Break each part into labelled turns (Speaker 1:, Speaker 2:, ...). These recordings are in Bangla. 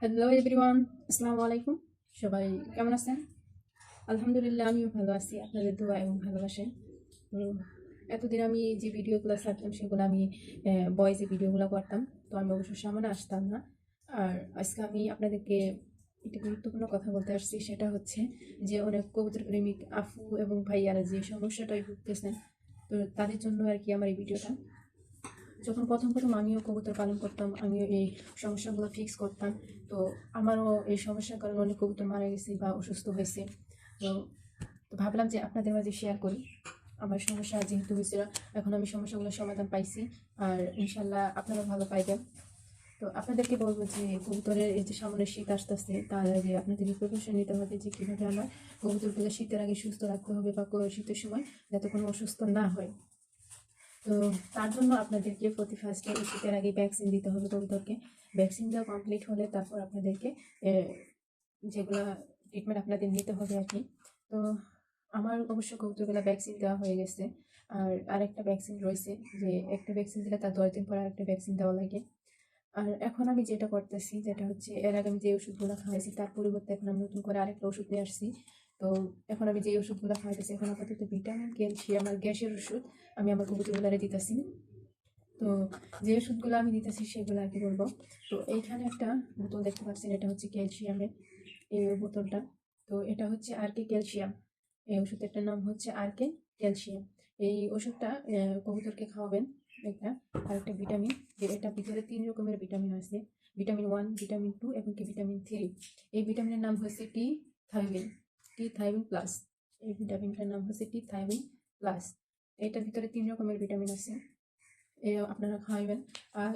Speaker 1: হ্যালো এভরিওয়ান, আসসালামু আলাইকুম। সবাই কেমন আছেন? আলহামদুলিল্লাহ, আমিও ভালো আছি আপনাদের দোয়া এবং ভালোবাসায়। তো এতদিন আমি যে ভিডিওগুলো ছাড়তাম সেগুলো আমি ভয়েসে ভিডিওগুলো করতাম। তো আমি অবশ্য সামনে আসতাম না। আর আজকে আমি আপনাদেরকে একটি গুরুত্বপূর্ণ কথা বলতে আসছি, সেটা হচ্ছে যে অনেক কবুতর প্রেমিক আপু এবং ভাইয়ারা যে সমস্যাটাই ভুগতেছেন, তো তাদের জন্য আর কি আমার এই ভিডিওটা। যখন প্রথম আমিও কবুতর পালন করতাম, আমিও এই সমস্যাগুলো ফিক্স করতাম। তো আমারও এই সমস্যার কারণে অনেক কবুতর মারা গেছে বা অসুস্থ হয়েছে। তো তো ভাবলাম যে আপনাদের মাঝে শেয়ার করি আমার সমস্যা যেহেতু হয়েছিল। এখন আমি সমস্যাগুলোর সমাধান পাইছি, আর ইনশাল্লাহ আপনারা ভালো পাইবেন। তো আপনাদেরকে বলবো যে কবুতরের এই যে সামনে শীত আসতেছে, তার আগে আপনাদের প্রিপারেশন নিতে হবে যে কীভাবে আমার কবুতরগুলো শীতের আগে সুস্থ রাখতে হবে বা শীতের সময় যাতে কোনো অসুস্থ না হয়। তো তার জন্য আপনাদেরকে প্রতি ফার্স্টে এই শীতের আগে ভ্যাকসিন দিতে হবে কবুতরকে। ভ্যাকসিন দেওয়া কমপ্লিট হলে তারপর আপনাদেরকে যেগুলা ট্রিটমেন্ট আপনাদের নিতে হবে আর কি। তো আমার অবশ্য কবুতরগুলো ভ্যাকসিন দেওয়া হয়ে গেছে। আর আরেকটা ভ্যাকসিন রয়েছে, যে একটা ভ্যাকসিন দিলে তার 10 দিন পর আরেকটা ভ্যাকসিন দেওয়া লাগে। আর এখন আমি যেটা করতেছি, যেটা হচ্ছে এর আগে আমি যে ওষুধগুলো খাওয়াইছি তার পরিবর্তে এখন আমি নতুন করে আরেকটা ওষুধ নিয়ে আসছি। তো এখন আমি যে ওষুধগুলো খাওয়াইতেছি, এখন আপাতত ভিটামিন, ক্যালসিয়াম আর গ্যাসের ওষুধ আমি আমার কবুতরগুলারে দিতেছি। তো যে ওষুধগুলো আমি দিতেছি সেগুলো আর কি বলবো। তো এইখানে একটা বোতল দেখতে পাচ্ছেন, এটা হচ্ছে ক্যালসিয়ামের এই বোতলটা। তো এটা হচ্ছে আর কে ক্যালসিয়াম। এই ওষুধটার নাম হচ্ছে আর কে ক্যালসিয়াম। এই ওষুধটা কবুতরকে খাওয়াবেন একটা। আর একটা ভিটামিন, যে এটা ভিতরে 3 রকমের ভিটামিন আছে, ভিটামিন 1, ভিটামিন 2 এবং কি ভিটামিন 3। এই ভিটামিনের নাম হচ্ছে থাইমিন, থাইমিন প্লাস। এই ভিটামিনটার নাম হচ্ছে থাইমিন প্লাস। এটার ভিতরে 3 রকমের ভিটামিন আছে, আপনারা খাওয়াবেন। আর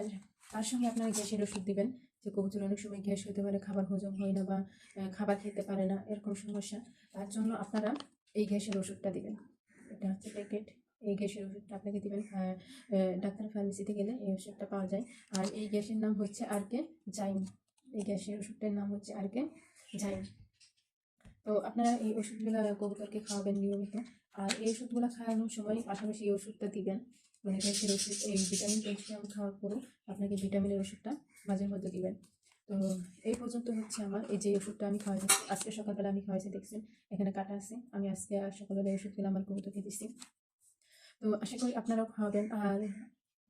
Speaker 1: তার সঙ্গে আপনারা গ্যাসের ওষুধ দিবেন, যে কবুতর অনেক সময় গ্যাস হতে পারে, খাবার হজম হয় না বা খাবার খেতে পারে না, এরকম সমস্যা। তার জন্য আপনারা এই গ্যাসের ওষুধটা দিবেন। এটা হচ্ছে প্যাকেট। এই গ্যাসের ওষুধটা আপনাকে দিবেন, ডাক্তার ফার্মেসিতে গেলে এই ওষুধটা পাওয়া যায়। আর এই গ্যাসের নাম হচ্ছে আর কে জাইম। এই গ্যাসের ওষুধটার নাম হচ্ছে আর কে জাইম। তো আপনারা এই ওষুধগুলো কবুতরকে খাওয়াবেন নিয়মিত। আর এই ওষুধগুলো খাওয়ানোর সময় পাশাপাশি এই ওষুধটা দিবেন, মানে গ্যাসের ওষুধ, এই ভিটামিন ক্যালসিয়াম খাওয়ার পরও আপনাকে ভিটামিনের ওষুধটা মাঝে মধ্যে দিবেন। তো এই পর্যন্ত হচ্ছে আমার এই যে ওষুধটা আমি খাওয়াই দিচ্ছি। আজকে সকালবেলা আমি খাওয়াইছি, দেখছেন এখানে কাটা আছে। আমি আজকে সকালবেলা এই ওষুধগুলো আমার কবুতরকে দিচ্ছি। তো আশা করি আপনারাও খাওয়াবেন। আর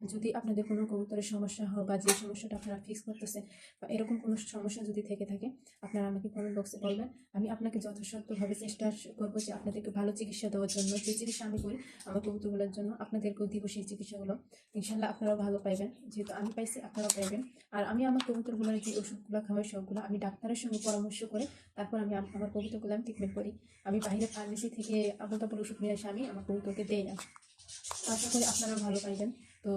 Speaker 1: যদি আপনাদের কোনো কবুতরের সমস্যা হয় বা যে সমস্যাটা আপনারা ফিক্স করতেছেন বা এরকম কোনো সমস্যা যদি থেকে থাকে, আপনারা আমাকে কমেন্ট বক্সে বলবেন। আমি আপনাকে যথাসাধ্যভাবে চেষ্টা করবো যে আপনাদেরকে ভালো চিকিৎসা দেওয়ার জন্য। যে চিকিৎসা আমি করি আমার কবুতরগুলোর জন্য, আপনাদেরকেও দিব সেই চিকিৎসাগুলো। ইনশাল্লাহ আপনারাও ভালো পাইবেন, যেহেতু আমি পাইছি আপনারাও পাইবেন। আর আমি আমার কবুতরগুলোর যে ওষুধগুলো খাওয়াই সবগুলো আমি ডাক্তারের সঙ্গে পরামর্শ করে তারপর আমি আমার কবুতরগুলো আমি ট্রিটমেন্ট করি। আমি বাইরে ফার্মেসি থেকে আবল তাবল ওষুধ নিয়ে এসে আমি আমার কবুতরকে দেই না। আশা করি আপনারা ভালো পাইবেন। তো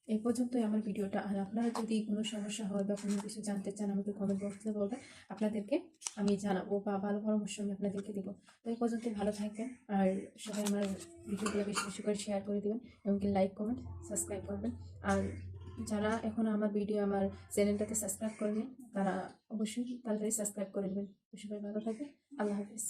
Speaker 1: এই পর্যন্তই আমার ভিডিওটা। আর আপনারা যদি কোনো সমস্যা হয় বা কোনো কিছু জানতে চান, আমাকে কমেন্ট বক্সে বলবেন, আপনাদেরকে আমি জানাবো বা ভালো পরামর্শ আমি আপনাদেরকে দেবো। তো এই পর্যন্ত ভালো থাকবেন। আর সবাই আমার ভিডিওগুলো বেশি বেশি করে শেয়ার করে দেবেন, এমনকি লাইক, কমেন্ট, সাবস্ক্রাইব করবেন। আর যারা এখনও আমার আমার চ্যানেলটাকে সাবস্ক্রাইব করেনি, তারা অবশ্যই তাড়াতাড়ি সাবস্ক্রাইব করে দেবেন। তো সবাই ভালো থাকবেন। আল্লাহ হাফিজ।